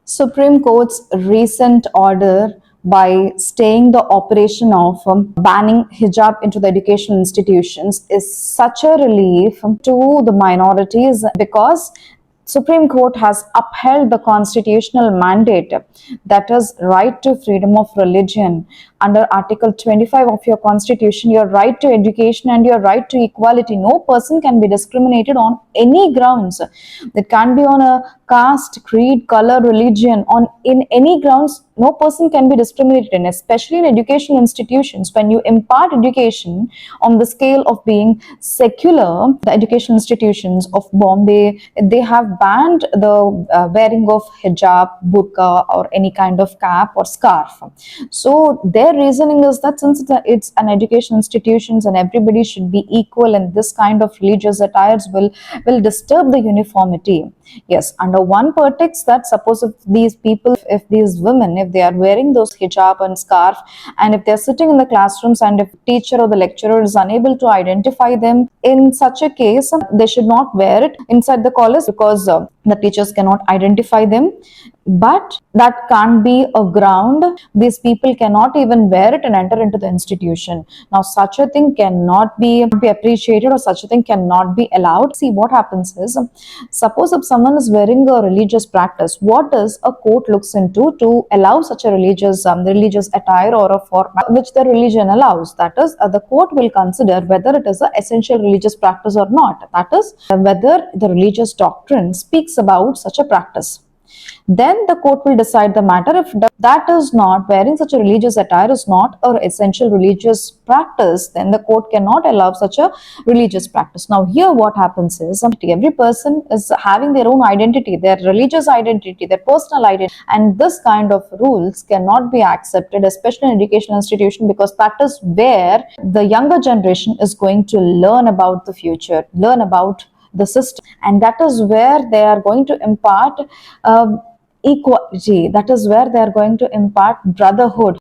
Supreme Court's recent order by staying the operation of banning hijab into the educational institutions is such a relief to the minorities because Supreme Court has upheld the constitutional mandate, that is right to freedom of religion. Under Article 25 of your constitution, your right to education and your right to equality. No person can be discriminated on any grounds. It can be on a caste, creed, color, religion, on in any grounds. No person can be discriminated in, especially in educational institutions. When you impart education on the scale of being secular, the educational institutions of Bombay, they have banned the wearing of hijab, burqa, or any kind of cap or scarf. So their reasoning is that since it's an education institutions and everybody should be equal, and this kind of religious attires will disturb the uniformity. Yes, under one pretext that suppose if these people, if these women, if they are wearing those hijab and scarf, and if they're sitting in the classrooms and if teacher or the lecturer is unable to identify them, in such a case, they should not wear it inside the college because the teachers cannot identify them. But that can't be a ground. These people cannot even wear it and enter into the institution. Now such a thing cannot be appreciated, or such a thing cannot be allowed. See, what happens is, suppose if someone is wearing a religious practice, what does a court looks into to allow such a religious attire or a format which the religion allows? That is, the court will consider whether it is an essential religious practice or not. That is, whether the religious doctrine speaks about such a practice. Then the court will decide the matter. If that is not, wearing such a religious attire is not an essential religious practice, then the court cannot allow such a religious practice. Now here what happens is, every person is having their own identity, their religious identity, their personal identity, and this kind of rules cannot be accepted, especially in educational institution, because that is where the younger generation is going to learn about the future, learn about the system, and that is where they are going to impart equality. That is where they are going to impart brotherhood.